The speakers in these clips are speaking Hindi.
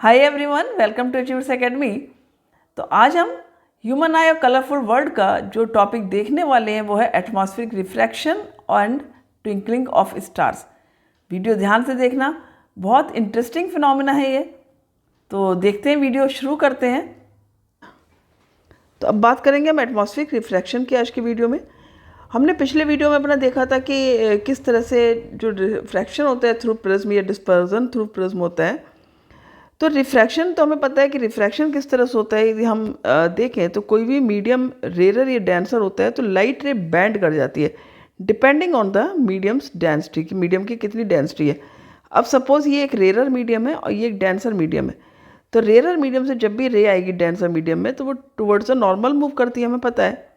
Hi everyone, welcome to achievers academy. तो आज हम ह्यूमन आई और कलरफुल वर्ल्ड का जो टॉपिक देखने वाले हैं वो है atmospheric refraction and twinkling of stars. Video ध्यान से देखना, बहुत इंटरेस्टिंग फिनोमिना है ये। तो देखते हैं, वीडियो शुरू करते हैं। तो अब बात करेंगे हम एटमॉस्फेरिक रिफ्रैक्शन की। आज की वीडियो में हमने पिछले वीडियो में अपना देखा था कि किस तरह से जो रिफ्रैक्शन होता है थ्रू प्रिज्म या डिस्पर्जन थ्रू प्रिज्म होता है। तो रिफ्रैक्शन तो हमें पता है कि रिफ्रैक्शन किस तरह से होता है। यदि हम देखें तो कोई भी मीडियम रेयर या डेंसर होता है तो लाइट रे बैंड कर जाती है depending on the mediums density, कि मीडियम की कितनी डेंसिटी है। अब सपोज़ ये एक रेयर मीडियम है और ये एक डेंसर मीडियम है। तो रेयर मीडियम से जब भी रे आएगी डेंसर मीडियम में तो वो टुवर्ड्स द नॉर्मल मूव करती है, हमें पता है।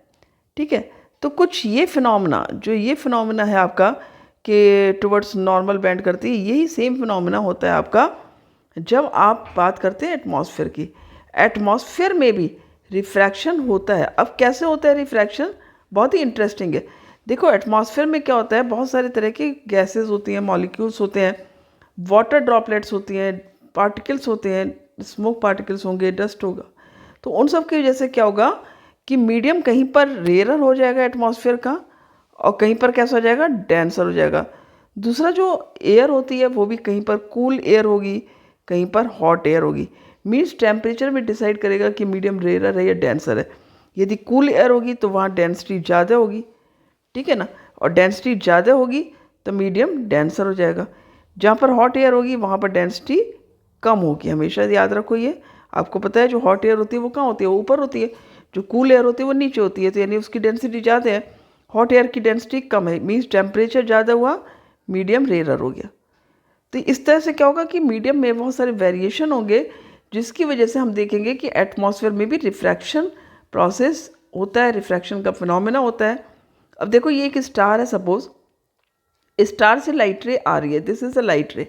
ठीक है, तो कुछ ये फिनोमिना है आपका कि टुवर्ड्स नॉर्मल बैंड करती है, यही सेम फिनोमिना होता है आपका जब आप बात करते हैं एटमॉस्फेयर की। एटमॉस्फेयर में भी रिफ्रैक्शन होता है। अब कैसे होता है रिफ्रैक्शन, बहुत ही इंटरेस्टिंग है। देखो एटमॉस्फेयर में क्या होता है, बहुत सारे तरह की गैसेस होती हैं, मॉलिक्यूल्स होते हैं, वाटर ड्रॉपलेट्स होती हैं, पार्टिकल्स होते हैं, स्मोक पार्टिकल्स होंगे, डस्ट होगा। तो उन सब की वजह से क्या होगा कि मीडियम कहीं पर रेयर हो जाएगा एटमॉस्फेयर का और कहीं पर कैसा हो जाएगा, डेंसर हो जाएगा। दूसरा जो एयर होती है वो भी कहीं पर कूल एयर होगी, कहीं पर हॉट एयर होगी। मीन्स टेम्परेचर भी डिसाइड करेगा कि मीडियम रेयर है या डेंसर है। यदि कूल एयर होगी तो वहाँ डेंसिटी ज़्यादा होगी, ठीक है ना, और डेंसिटी ज़्यादा होगी तो मीडियम डेंसर हो जाएगा। जहाँ पर हॉट एयर होगी वहाँ पर डेंसिटी कम होगी। हमेशा याद रखो ये, आपको पता है जो हॉट एयर होती है वो कहाँ होती है, वो ऊपर होती है, जो कूल एयर होती है वो नीचे होती है। तो यानी उसकी डेंसिटी ज़्यादा है, हॉट एयर की डेंसिटी कम है, मीन्स टेम्परेचर ज़्यादा हुआ, मीडियम रेयर हो गया। तो इस तरह से क्या होगा कि मीडियम में बहुत सारे वेरिएशन होंगे, जिसकी वजह से हम देखेंगे कि एटमॉस्फेयर में भी रिफ्रैक्शन प्रोसेस होता है, रिफ्रैक्शन का फिनोमेना होता है। अब देखो ये एक स्टार है, सपोज स्टार से लाइट रे आ रही है, दिस इज़ अ लाइट रे,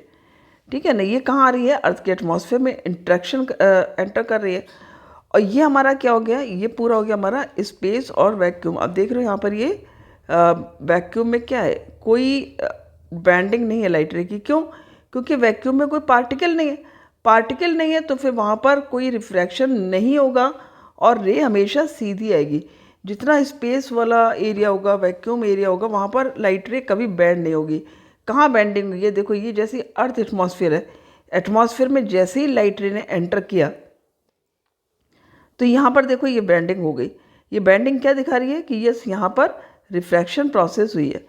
ठीक है ना। ये कहाँ आ रही है, अर्थ के एटमॉस्फेयर में इंट्रैक्शन एंटर कर रही है। और ये हमारा क्या हो गया, ये पूरा हो गया हमारा स्पेस और वैक्यूम। अब देख रहे हो यहाँ पर ये वैक्यूम में क्या है, कोई बैंडिंग नहीं है लाइट रे की। क्यों? क्योंकि वैक्यूम में कोई पार्टिकल नहीं है। पार्टिकल नहीं है तो फिर वहाँ पर कोई रिफ्रैक्शन नहीं होगा और रे हमेशा सीधी आएगी। जितना स्पेस वाला एरिया होगा, वैक्यूम एरिया होगा, वहाँ पर लाइट रे कभी बैंड नहीं होगी। कहाँ बैंडिंग हुई है, देखो ये जैसे अर्थ एटमॉस्फेयर है, एटमॉस्फेयर में जैसे ही लाइट रे ने एंटर किया तो यहाँ पर देखो ये बैंडिंग हो गई। ये बैंडिंग क्या दिखा रही है कि यस यहाँ पर रिफ्रैक्शन प्रोसेस हुई है।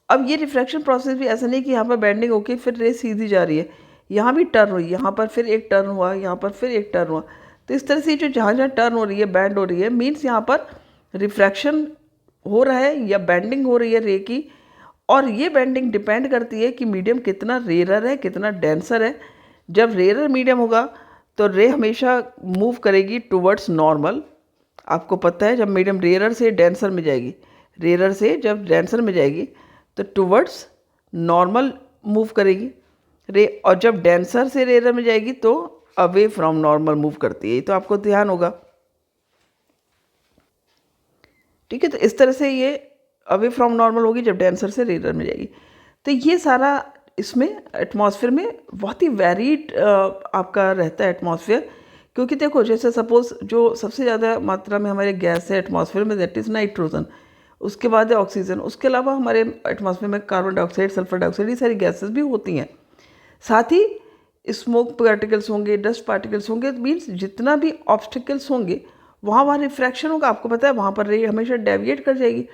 अब ये रिफ्रैक्शन प्रोसेस भी ऐसा नहीं कि यहाँ पर बैंडिंग होके फिर रे सीधी जा रही है, यहाँ भी टर्न हुई, यहाँ पर फिर एक टर्न हुआ, यहाँ पर फिर एक टर्न हुआ। तो इस तरह से जो जहाँ जहाँ टर्न हो रही है, बैंड हो रही है, मीन्स यहाँ पर रिफ्रैक्शन हो रहा है या बैंडिंग हो रही है रे की। और ये बैंडिंग डिपेंड करती है कि मीडियम कितना रेयर है, कितना डेंसर है। जब रेयर मीडियम होगा तो रे हमेशा मूव करेगी टुवर्ड्स नॉर्मल। आपको पता है जब मीडियम रेयर से डेंसर में जाएगी, रेयर से जब डेंसर में जाएगी तो टुवर्ड्स नॉर्मल मूव करेगी रे, और जब डेंसर से रेयर में जाएगी तो अवे फ्रॉम नॉर्मल मूव करती है। तो आपको ध्यान होगा, ठीक है। तो इस तरह से ये अवे फ्रॉम नॉर्मल होगी जब डेंसर से रेयर में जाएगी। तो ये सारा इसमें एटमॉस्फेयर में बहुत ही वेरीड आपका रहता है एटमॉस्फेयर। क्योंकि देखो जैसे सपोज़ जो सबसे ज़्यादा मात्रा में हमारे गैस है एटमॉस्फेयर में, दैट इज़ नाइट्रोजन। उसके बाद है ऑक्सीजन, उसके अलावा हमारे एटमॉस्फेयर में कार्बन डाइऑक्साइड, सल्फर डाइऑक्साइड, ये सारी गैसेस भी होती हैं। साथ ही स्मोक पार्टिकल्स होंगे, डस्ट पार्टिकल्स होंगे, मीन्स जितना भी ऑब्स्टिकल्स होंगे वहाँ वहाँ रिफ्रैक्शन होगा। आपको पता है वहाँ पर रे हमेशा डेविएट कर जाएगी।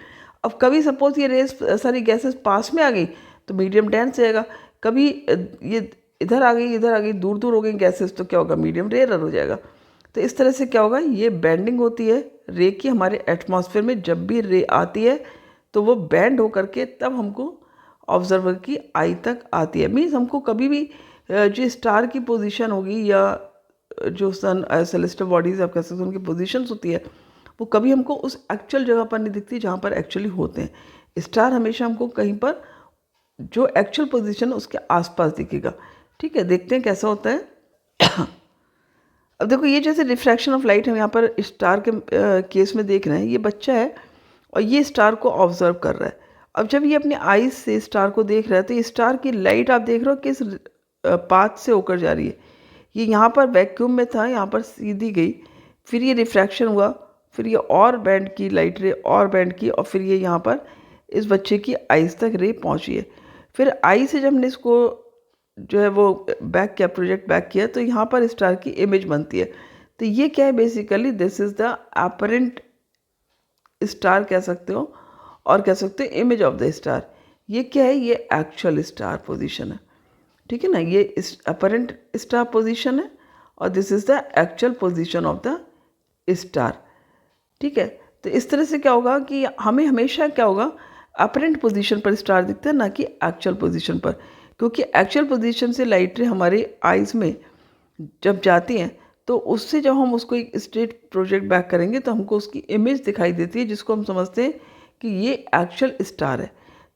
अब कभी सपोज ये रेस सारी गैसेस पास में आ गई तो मीडियम डेंस जाएगा, कभी ये इधर आ गई, इधर आ गई, दूर दूर हो गई गैसेस, तो क्या होगा, मीडियम रेयर हो जाएगा। तो इस तरह से क्या होगा, ये बैंडिंग होती है रे की हमारे एटमॉस्फेयर में। जब भी रे आती है तो वो बैंड हो करके तब हमको ऑब्जर्वर की आई तक आती है। मीन्स हमको कभी भी जो स्टार की पोजीशन होगी या जो सन सेलेस्टियल बॉडीज़ आप कह सकते हैं उनकी पोजीशंस होती है, वो कभी हमको उस एक्चुअल जगह पर नहीं दिखती जहाँ पर एक्चुअली होते हैं। स्टार हमेशा हमको कहीं पर जो एक्चुअल पोजीशन उसके आसपास दिखेगा, ठीक है। देखते हैं कैसा होता है। अब देखो ये जैसे रिफ्रैक्शन ऑफ लाइट हम यहाँ पर स्टार के केस में देख रहे हैं। ये बच्चा है और ये स्टार को ऑब्जर्व कर रहा है। अब जब ये अपने आईज से स्टार को देख रहा है तो ये स्टार की लाइट आप देख रहे हो किस पाथ से होकर जा रही है। ये यहाँ पर वैक्यूम में था, यहाँ पर सीधी गई, फिर ये रिफ्रैक्शन हुआ, फिर ये और बैंड की लाइट रे, और बैंड की, और फिर ये यहाँ पर इस बच्चे की आइज़ तक रे पहुँची है। फिर आई से जब हमने इसको जो है वो बैक किया, प्रोजेक्ट बैक किया, तो यहाँ पर स्टार की इमेज बनती है। तो ये क्या है, basically this is the apparent star कह सकते हो, और कह सकते हो इमेज ऑफ द स्टार। ये क्या है, ये एक्चुअल स्टार पोजीशन है, ठीक है ना। ये इस अपरेंट स्टार पोजीशन है और this is the actual position of the star, ठीक है। तो इस तरह से क्या होगा कि हमें हमेशा क्या होगा, अपरेंट पोजीशन पर स्टार दिखता है, ना कि एक्चुअल पोजीशन पर, क्योंकि एक्चुअल पोजीशन से लाइट रे हमारे आइज़ में जब जाती हैं तो उससे जब हम उसको एक स्ट्रेट प्रोजेक्ट बैक करेंगे तो हमको उसकी इमेज दिखाई देती है, जिसको हम समझते हैं कि ये एक्चुअल स्टार है।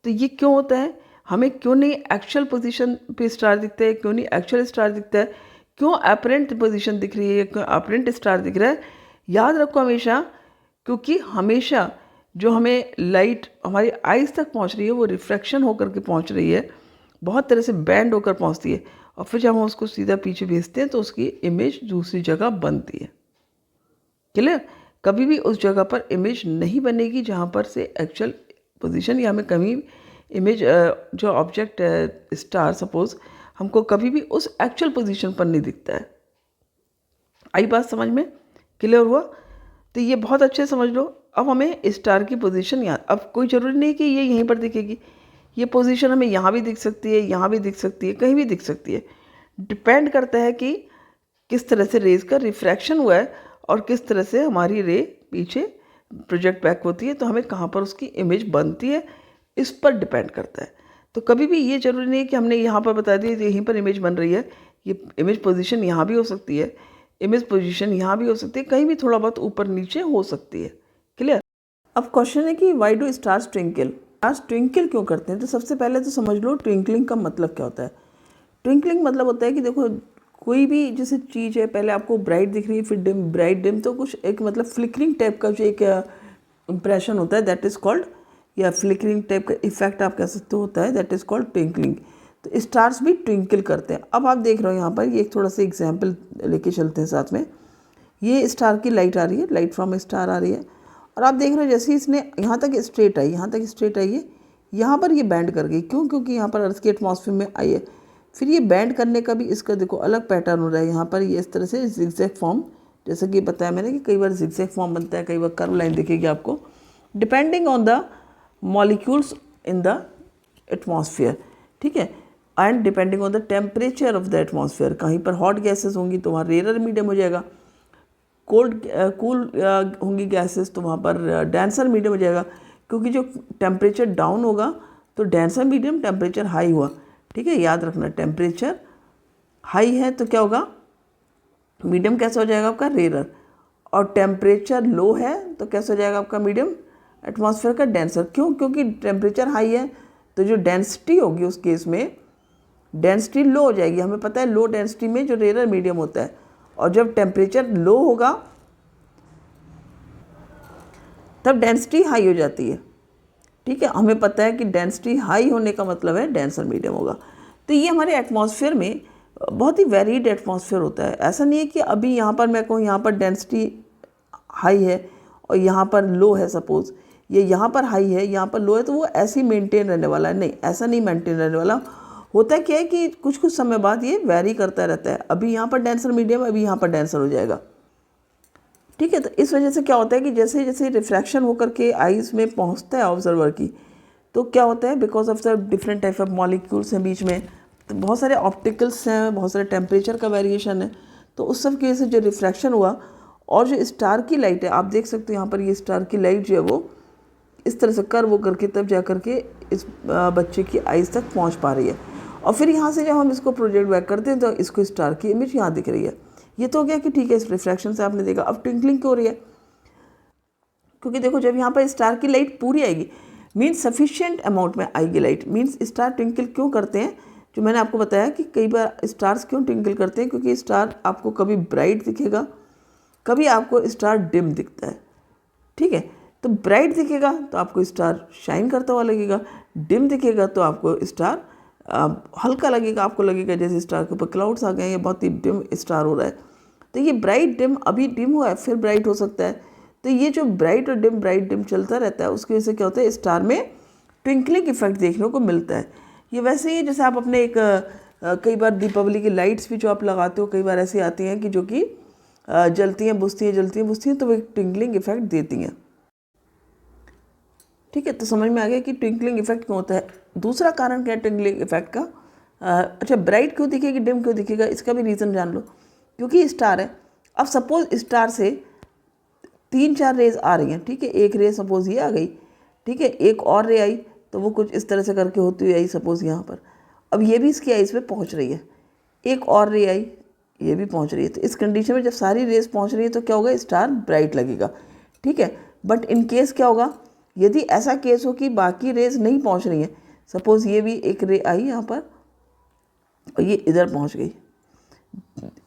तो ये क्यों होता है, हमें क्यों नहीं एक्चुअल पोजीशन पे स्टार दिखता है, क्यों नहीं एक्चुअल स्टार दिखता है, क्यों अपरेंट पोजीशन दिख रही है, क्यों अपरेंट स्टार दिख रहा है। याद रखो हमेशा, क्योंकि हमेशा जो हमें लाइट हमारी आइज़ तक पहुंच रही है वो रिफ्रैक्शन होकर के पहुंच रही है, बहुत तरह से बैंड होकर पहुंचती है, और फिर जब हम उसको सीधा पीछे भेजते हैं तो उसकी इमेज दूसरी जगह बनती है। क्लियर। कभी भी उस जगह पर इमेज नहीं बनेगी जहाँ पर से एक्चुअल पोजीशन, या हमें कभी इमेज जो ऑब्जेक्ट है स्टार सपोज, हमको कभी भी उस एक्चुअल पोजीशन पर नहीं दिखता है। आई बात समझ में, क्लियर हुआ। तो ये बहुत अच्छे समझ लो। अब हमें स्टार की पोजीशन याद, अब कोई ज़रूरी नहीं कि ये यहीं पर दिखेगी, ये पोजीशन हमें यहाँ भी दिख सकती है, यहाँ भी दिख सकती है, कहीं भी दिख सकती है। डिपेंड करता है कि किस तरह से रेज का रिफ्रैक्शन हुआ है और किस तरह से हमारी रे पीछे प्रोजेक्ट बैक होती है, तो हमें कहाँ पर उसकी इमेज बनती है, इस पर डिपेंड करता है। तो कभी भी ये ज़रूरी नहीं कि हमने यहाँ पर बता दिया यहीं पर इमेज बन रही है, ये इमेज पोजीशन यहाँ भी हो सकती है, इमेज पोजीशन यहाँ भी हो सकती है, कहीं भी थोड़ा बहुत ऊपर नीचे हो सकती है। क्लियर। अब क्वेश्चन है कि Y do stars twinkle, stars twinkle क्यों करते हैं। तो सबसे पहले तो समझ लो ट्विंकलिंग का मतलब क्या होता है। ट्विंकलिंग मतलब होता है कि देखो कोई भी जैसे चीज़ है, पहले आपको ब्राइट दिख रही है, फिर डिम, ब्राइट डिम, तो कुछ एक मतलब फ्लिकरिंग टाइप का जो एक इम्प्रेशन होता है, दैट इज़ कॉल्ड, या फ्लिकरिंग टाइप का इफेक्ट आप कह सकते हो होता है, दैट इज़ कॉल्ड ट्विंकलिंग। तो स्टार्स भी ट्विंकल करते हैं। अब आप देख रहे हो यहाँ पर ये एक थोड़ा सा एग्जाम्पल लेके चलते हैं साथ में। ये स्टार की लाइट आ रही है, लाइट फ्रॉम स्टार आ रही है, और आप देख रहे हो जैसे ही इसने यहाँ तक स्ट्रेट आई, यहाँ तक स्ट्रेट आई है, यहाँ पर ये बैंड कर गई। क्यों, क्योंकि यहाँ पर अर्थ के एटमॉस्फेयर में आई है। फिर ये बैंड करने का भी इसका देखो अलग पैटर्न हो रहा है। यहाँ पर ये इस तरह से जिगजैग फॉर्म, जैसा कि बताया मैंने कि कई बार जिगजैग फॉर्म बनता है, कई बार कर्व लाइन दिखेगी आपको, depending on the molecules in the atmosphere, ठीक है, and depending on the temperature of the atmosphere. कहीं पर हॉट गैसेस होंगी तो वहाँ रेयर मीडियम हो जाएगा, कोल्ड कूल होंगी गैसेस तो वहाँ पर डेंसर मीडियम हो जाएगा, क्योंकि जो टेम्परेचर डाउन होगा तो डेंसर मीडियम, टेम्परेचर हाई हुआ, ठीक है, याद रखना टेम्परेचर हाई है तो क्या होगा, मीडियम कैसा हो जाएगा आपका, रेयर, और टेम्परेचर लो है तो कैसा हो जाएगा आपका मीडियम, एटमॉस्फेयर का डेंसर। क्यों, क्योंकि टेम्परेचर हाई है तो जो डेंसिटी होगी उस केस में डेंसिटी लो हो जाएगी। हमें पता है लो डेंसिटी में जो रेयर मीडियम होता है, और जब टेम्परेचर लो होगा तब डेंसिटी हाई हो जाती है, ठीक है। हमें पता है कि डेंसिटी हाई होने का मतलब है डेंसर मीडियम होगा। तो ये हमारे एटमॉस्फेयर में बहुत ही वेरीड एटमॉस्फेयर होता है। ऐसा नहीं है कि अभी यहाँ पर मैं कहूँ यहाँ पर डेंसिटी हाई है और यहाँ पर लो है, सपोज़ ये यहाँ पर हाई है, यहाँ पर लो है, तो वो ऐसे ही मेंटेन रहने वाला है, नहीं, ऐसा नहीं मेंटेन रहने वाला। होता क्या है कि कुछ कुछ समय बाद ये वेरी करता रहता है, अभी यहाँ पर डेंसर मीडियम, अभी यहाँ पर डेंसर हो जाएगा, ठीक है। तो इस वजह से क्या होता है कि जैसे जैसे रिफ्रैक्शन होकर के आइज़ में पहुँचता है ऑब्जर्वर की, तो क्या होता है, because of the different type of molecules हैं बीच में, तो बहुत सारे ऑप्टिकल्स हैं, बहुत सारे टेम्परेचर का वेरिएशन है, तो उस सब की वजह से जो रिफ्रैक्शन हुआ, और जो स्टार की लाइट है आप देख सकते हो यहाँ पर, ये स्टार की लाइट जो है वो इस तरह से कर्व हो करके तब जा करके इस बच्चे की आइज़ तक पहुँच पा रही है। और फिर यहाँ से जब हम इसको प्रोजेक्ट बैक करते हैं तो इसको स्टार की इमेज यहाँ दिख रही है। ये तो हो गया कि ठीक है, इस रिफ्रैक्शन से आपने देखा। अब ट्विंकलिंग क्यों हो रही है, क्योंकि देखो जब यहाँ पर स्टार की लाइट पूरी आएगी, मीन्स सफिशिएंट अमाउंट में आएगी लाइट, मीन्स स्टार ट्विंकल क्यों करते हैं, जो मैंने आपको बताया कि कई बार स्टार्स क्यों ट्विंकल करते हैं, क्योंकि स्टार आपको कभी ब्राइट दिखेगा, कभी आपको स्टार डिम दिखता है, ठीक है। तो ब्राइट दिखेगा तो आपको स्टार शाइन करता हुआ लगेगा, डिम दिखेगा तो आपको स्टार हल्का लगेगा, आपको लगेगा जैसे स्टार के ऊपर क्लाउड्स आ गए हैं, ये बहुत ही डिम स्टार हो रहा है। तो ये ब्राइट डिम, अभी डिम हुआ है फिर ब्राइट हो सकता है। तो ये जो ब्राइट डिम चलता रहता है, उसकी वजह से क्या होता है, स्टार में ट्विंकलिंग इफेक्ट देखने को मिलता है। ये वैसे ही जैसे आप अपने एक कई बार दीपावली की लाइट्स भी जो आप लगाते हो, कई बार ऐसी आती हैं कि जो कि जलती हैं बुझती हैं, तो वो एक ट्विंकलिंग इफेक्ट देती हैं। ठीक है, तो समझ में आ गया कि ट्विंकलिंग इफेक्ट क्यों होता है। दूसरा कारण क्या है ट्विंकलिंग इफेक्ट का? अच्छा, ब्राइट क्यों दिखेगी, डिम क्यों दिखेगा, इसका भी रीज़न जान लो। क्योंकि स्टार है, अब सपोज स्टार से 3-4 रेज आ रही हैं, ठीक है, एक रे सपोज ये आ गई, ठीक है, एक और रे आई, तो वो कुछ इस तरह से करके होती हुई आई सपोज यहाँ पर। अब ये भी इसकी आइज़ पे पहुँच रही है, एक और रे आई, ये भी पहुँच रही है। तो इस कंडीशन में जब सारी रेज पहुँच रही है तो क्या होगा, स्टार ब्राइट लगेगा, ठीक है। बट इन केस क्या होगा, यदि ऐसा केस हो कि बाकी रेज नहीं पहुँच रही हैं, सपोज़ ये भी एक रे आई यहाँ पर और ये इधर पहुँच गई,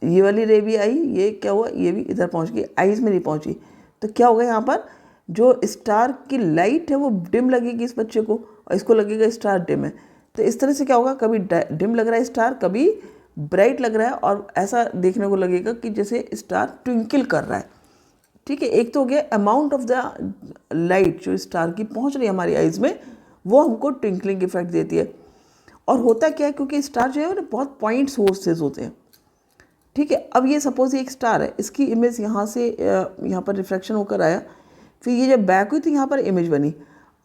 ये वाली रे भी आई, ये क्या हुआ, ये भी इधर पहुँच गई, आइज़ में नहीं पहुँची, तो क्या होगा, यहाँ पर जो स्टार की लाइट है वो डिम लगेगी इस बच्चे को, और इसको लगेगा स्टार डिम है। तो इस तरह से क्या होगा, कभी डिम लग रहा है स्टार, कभी ब्राइट लग रहा है, और ऐसा देखने को लगेगा कि जैसे स्टार ट्विंकल कर रहा है, ठीक है। एक तो हो गया अमाउंट ऑफ द लाइट जो स्टार की पहुंच रही है हमारी आइज़ में, वो हमको ट्विंकलिंग इफेक्ट देती है। और होता क्या है, क्योंकि स्टार जो है वो बहुत पॉइंट सोर्सेज होते हैं, ठीक है। अब ये सपोज ये एक स्टार है, इसकी इमेज यहाँ से यहाँ पर रिफ्रैक्शन होकर आया, फिर ये जब बैक हुई तो यहाँ पर इमेज बनी।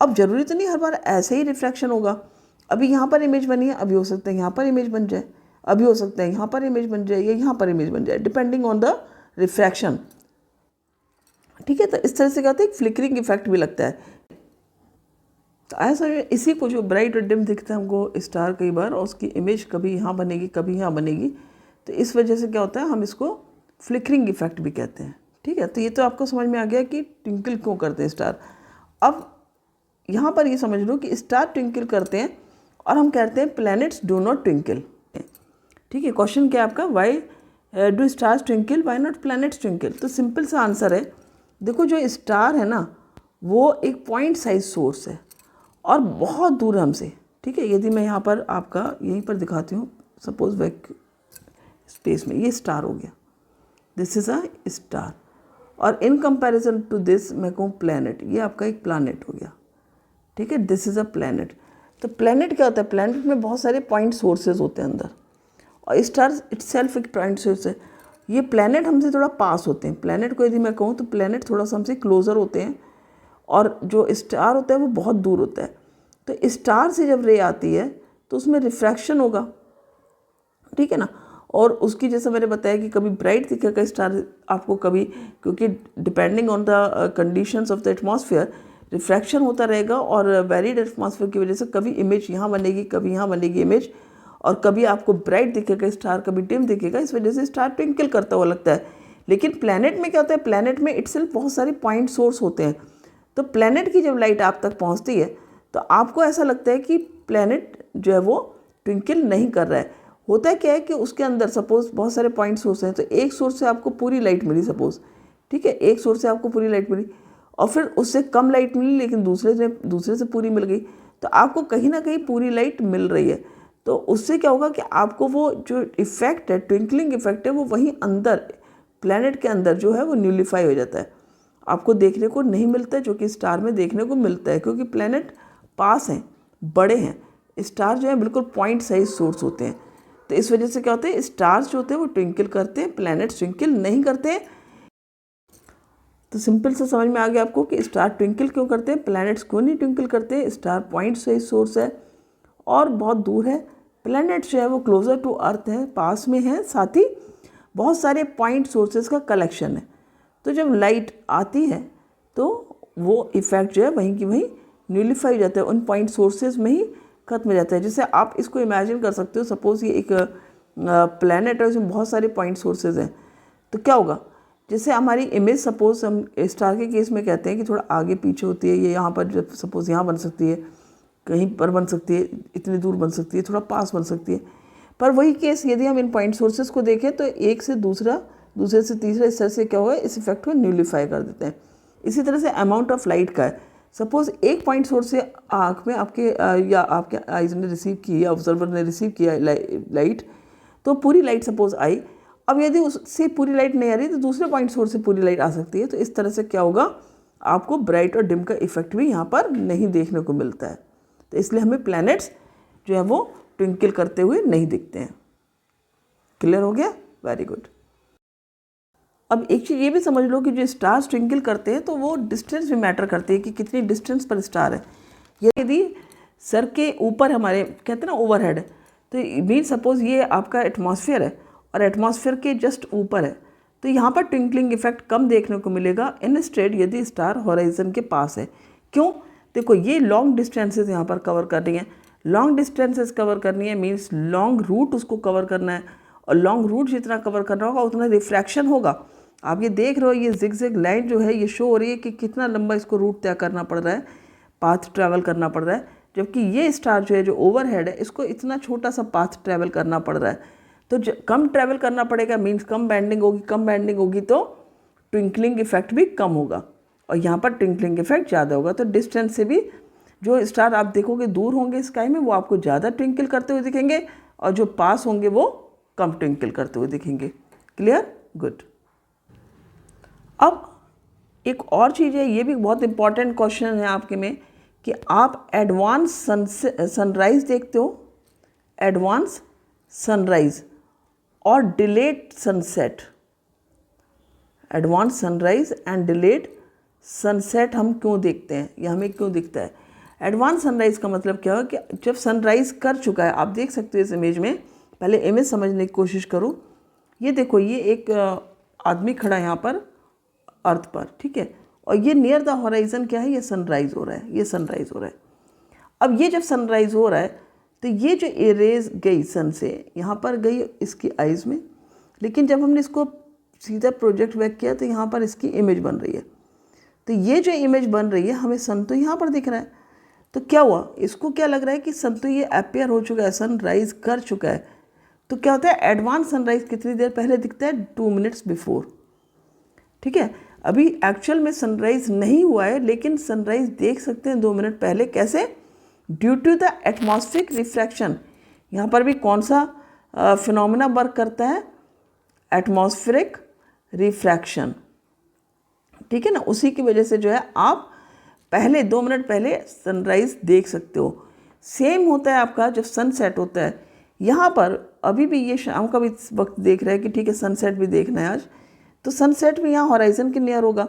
अब ज़रूरी तो नहीं हर बार ऐसे ही रिफ्रैक्शन होगा, अभी यहाँ पर इमेज बनी है, अभी हो सकता है यहाँ पर इमेज बन जाए, अभी हो सकता है यहाँ पर इमेज बन जाए, या यहाँ पर इमेज बन जाए, डिपेंडिंग ऑन द रिफ्रैक्शन, ठीक है। तो इस तरह से क्या होता है, एक फ्लिकरिंग इफेक्ट भी लगता है। तो ऐसा इसी को जो ब्राइट और डिम दिखता है हमको स्टार कई बार, और उसकी इमेज कभी यहाँ बनेगी कभी यहाँ बनेगी, तो इस वजह से क्या होता है, हम इसको फ्लिकरिंग इफेक्ट भी कहते हैं, ठीक है। तो ये तो आपको समझ में आ गया कि ट्विंकल क्यों करते हैं स्टार। अब यहाँ पर ये समझ लो कि स्टार ट्विंकल करते हैं और हम कहते हैं प्लैनेट्स डू नॉट ट्विंकल, ठीक है। क्वेश्चन क्या है आपका, why do stars twinkle, why not planets twinkle? तो सिंपल सा आंसर है, देखो जो स्टार है ना, वो एक पॉइंट साइज सोर्स है और बहुत दूर हमसे, ठीक है। यदि मैं यहाँ पर आपका यहीं पर दिखाती हूँ, सपोज वैक्यूम स्पेस में ये स्टार हो गया, दिस इज़ अ स्टार, और इन कंपैरिजन टू दिस मैं कहूँ प्लैनेट, ये आपका एक प्लैनेट हो गया, ठीक है, दिस इज़ अ प्लैनेट। तो प्लैनेट क्या होता है, प्लैनेट में बहुत सारे पॉइंट सोर्सेज होते हैं अंदर, और स्टार इटसेल्फ एक पॉइंट सोर्स है। ये प्लैनेट हमसे थोड़ा पास होते हैं, प्लैनेट को यदि मैं कहूँ तो प्लैनेट थोड़ा सा हमसे क्लोज़र होते हैं, और जो स्टार होता है वो बहुत दूर होता है। तो स्टार से जब रे आती है तो उसमें रिफ्रैक्शन होगा, ठीक है ना, और उसकी जैसे मैंने बताया कि कभी ब्राइट दिखेगा स्टार आपको, कभी, क्योंकि depending on the conditions of the atmosphere refraction होता रहेगा, और वेरिड एटमॉस्फेयर की वजह से कभी इमेज यहाँ बनेगी कभी यहाँ बनेगी इमेज, और कभी आपको ब्राइट दिखेगा स्टार, कभी डिम दिखेगा, इस वजह से स्टार ट्विंकल करता हुआ लगता है। लेकिन प्लैनेट में क्या होता है, प्लैनेट में इटसेल्फ बहुत सारे पॉइंट सोर्स होते हैं। तो प्लैनेट की जब लाइट आप तक पहुंचती है तो आपको ऐसा लगता है कि प्लैनेट जो है वो ट्विंकल नहीं कर रहा है। होता क्या है कि उसके अंदर सपोज बहुत सारे पॉइंट सोर्स हैं, तो एक सोर्स से आपको पूरी लाइट मिली सपोज, ठीक है, एक सोर्स से आपको पूरी लाइट मिली, और फिर उससे कम लाइट मिली लेकिन दूसरे से पूरी मिल गई, तो आपको कहीं ना कहीं पूरी लाइट मिल रही है। तो उससे क्या होगा कि आपको वो जो इफेक्ट है, ट्विंकलिंग इफेक्ट है, वो वहीं अंदर प्लैनेट के अंदर जो है वो न्यूलीफाई हो जाता है, आपको देखने को नहीं मिलता है, जो कि स्टार में देखने को मिलता है, क्योंकि प्लैनेट पास हैं, बड़े हैं, स्टार जो है बिल्कुल पॉइंट साइज सोर्स होते हैं। तो इस वजह से क्या होता है, स्टार्स जो होते हैं वो ट्विंकल करते हैं, प्लैनेट्स ट्विंकल नहीं करते हैं। तो सिंपल से समझ में आ गया आपको कि स्टार ट्विंकल क्यों करते हैं, प्लैनेट्स क्यों नहीं ट्विंकल करते हैं। स्टार पॉइंट साइज सोर्स है और बहुत दूर है, प्लैनेट्स जो है वो क्लोजर टू अर्थ है, पास में है, साथ ही बहुत सारे पॉइंट सोर्सेज का कलेक्शन है। तो जब लाइट आती है तो वो इफेक्ट जो है वहीं की वहीं न्यूलीफाई हो जाता है, उन पॉइंट सोर्सेज में ही खत्म हो जाता है। जैसे आप इसको इमेजिन कर सकते हो, सपोज़ ये एक प्लैनेट है, उसमें बहुत सारे पॉइंट सोर्सेज हैं, तो क्या होगा, जैसे हमारी इमेज सपोज हम स्टार के केस में कहते हैं कि थोड़ा आगे पीछे होती है, ये यहाँ पर जब सपोज़ यहाँ बन सकती है, कहीं पर बन सकती है, इतनी दूर बन सकती है, थोड़ा पास बन सकती है। पर वही केस यदि हम इन पॉइंट सोर्सेज को देखें तो एक से दूसरा, दूसरे से तीसरा, इस तरह से क्या होगा, इस इफेक्ट को न्यूलीफाई कर देते हैं। इसी तरह से अमाउंट ऑफ लाइट का है, सपोज एक पॉइंट सोर्स से आँख में आपके या आपके आइज ने रिसीव की, ऑब्जर्वर ने रिसीव किया लाइट, तो पूरी लाइट सपोज आई। अब यदि उससे पूरी लाइट नहीं आ रही तो दूसरे पॉइंट सोर्स से पूरी लाइट आ सकती है। तो इस तरह से क्या होगा, आपको ब्राइट और डिम का इफेक्ट भी यहाँ पर नहीं देखने को मिलता है। तो इसलिए हमें प्लैनेट्स जो है वो ट्विंकल करते हुए नहीं दिखते हैं। क्लियर हो गया? Very good. अब एक चीज़ ये भी समझ लो कि जो स्टार्स ट्विंकल करते हैं तो वो डिस्टेंस भी मैटर करती है कि कितनी डिस्टेंस पर स्टार है। यदि सर के ऊपर हमारे कहते हैं ना ओवरहेड, तो मीन सपोज ये आपका एटमॉस्फेयर है और एटमॉस्फेयर के जस्ट ऊपर है, तो यहाँ पर ट्विंकलिंग इफेक्ट कम देखने को मिलेगा इंस्टेड यदि स्टार हॉराइजन के पास है। क्यों? देखो ये लॉन्ग डिस्टेंसेस यहाँ पर कवर कर रही हैं। लॉन्ग डिस्टेंसेस कवर करनी है मीन्स लॉन्ग रूट उसको कवर करना है, और लॉन्ग रूट जितना कवर करना होगा उतना रिफ्रैक्शन होगा। आप ये देख रहे हो, ये जिगजैग लाइन जो है ये शो हो रही है कि कितना लंबा इसको रूट तय करना पड़ रहा है, पाथ ट्रैवल करना पड़ रहा है, जबकि ये स्टार जो है जो ओवरहेड है इसको इतना छोटा सा पाथ ट्रैवल करना पड़ रहा है। तो कम ट्रैवल करना पड़ेगा मीन्स कम बैंडिंग होगी, कम बैंडिंग होगी तो ट्विंकलिंग इफेक्ट भी कम होगा, और यहाँ पर ट्विंकलिंग इफेक्ट ज़्यादा होगा। तो डिस्टेंस से भी जो स्टार आप देखोगे दूर होंगे स्काई में वो आपको ज़्यादा ट्विंकल करते हुए दिखेंगे, और जो पास होंगे वो कम ट्विंकल करते हुए दिखेंगे। क्लियर? गुड। अब एक और चीज़ है, ये भी बहुत इंपॉर्टेंट क्वेश्चन है आपके में, कि आप एडवांस सनराइज देखते हो, एडवांस सनराइज और delayed sunset. Advance sunrise and delayed sunset हम क्यों देखते हैं, या हमें क्यों दिखता है? एडवांस सनराइज का मतलब क्या है कि जब सनराइज कर चुका है, आप देख सकते हो इस इमेज में, पहले इमेज समझने की कोशिश करो। ये देखो, ये एक आदमी खड़ा है यहाँ पर अर्थ पर, ठीक है, और ये नियर द हॉराइजन क्या है, ये सनराइज हो रहा है, ये सनराइज हो रहा है। अब ये जब सनराइज हो रहा है तो ये जो रेज गई सन से यहाँ पर गई इसकी आइज़ में, लेकिन जब हमने इसको सीधा प्रोजेक्ट बैक किया तो यहाँ पर इसकी इमेज बन रही है। तो ये जो इमेज बन रही है, हमें सन तो यहाँ पर दिख रहा है, तो क्या हुआ, इसको क्या लग रहा है कि सन तो ये अपीयर हो चुका है, सनराइज कर चुका है। तो क्या होता है, एडवांस सनराइज कितनी देर पहले दिखता है, 2 मिनट्स बिफोर। ठीक है, अभी एक्चुअल में सनराइज नहीं हुआ है, लेकिन सनराइज देख सकते हैं 2 मिनट पहले। कैसे? Due to the atmospheric refraction. यहाँ पर भी कौन सा फिनोमेना वर्क करता है, एटमॉस्फेरिक रिफ्रैक्शन, ठीक है ना। उसी की वजह से जो है आप पहले 2 मिनट पहले सनराइज देख सकते हो। सेम होता है आपका जब सनसेट होता है। यहाँ पर अभी भी ये शाम का भी वक्त देख रहे हैं कि ठीक है सनसेट भी देखना है आज, तो सनसेट भी यहाँ हॉराइजन के नियर होगा।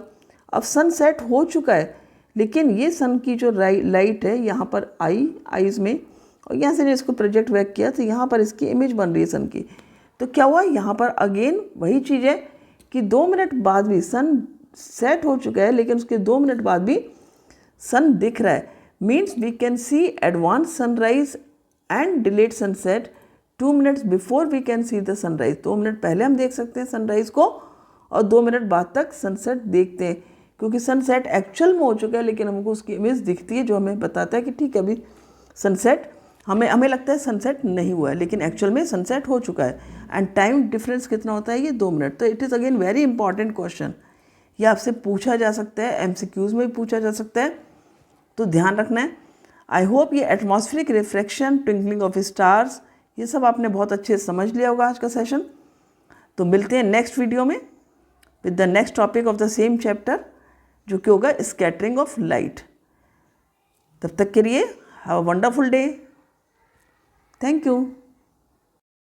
अब सनसेट हो चुका है, लेकिन ये सन की जो लाइट है यहाँ पर आई आइज़ में, और यहाँ से जो इसको प्रोजेक्ट बैक किया तो यहाँ पर इसकी इमेज बन रही है सन की। तो क्या हुआ, यहाँ पर अगेन वही चीज़ है कि 2 मिनट बाद भी सन सेट हो चुका है, लेकिन उसके 2 मिनट बाद भी सन दिख रहा है। Means we can see advance sunrise and delayed sunset 2 minutes before we can see the sunrise. 2 minute पहले हम देख सकते हैं सनराइज को, और 2 मिनट बाद तक सनसेट देखते हैं, क्योंकि सनसेट एक्चुअल में हो चुका है, लेकिन हमको उसकी इमेज दिखती है जो हमें बताता है कि ठीक है अभी सनसेट, हमें लगता है सनसेट नहीं हुआ है, लेकिन एक्चुअल में सनसेट हो चुका है। एंड टाइम डिफरेंस कितना होता है, ये 2 मिनट। तो it is again very important question, ये आपसे पूछा जा सकता है, MCQs में भी पूछा जा सकता है, तो ध्यान रखना है। आई होप ये atmospheric refraction, twinkling of stars, ये सब आपने बहुत अच्छे से समझ लिया होगा आज का सेशन। तो मिलते हैं नेक्स्ट वीडियो में with the next topic of the same chapter, जो कि होगा स्कैटरिंग ऑफ लाइट। तब तक के लिए have a wonderful day. Thank you.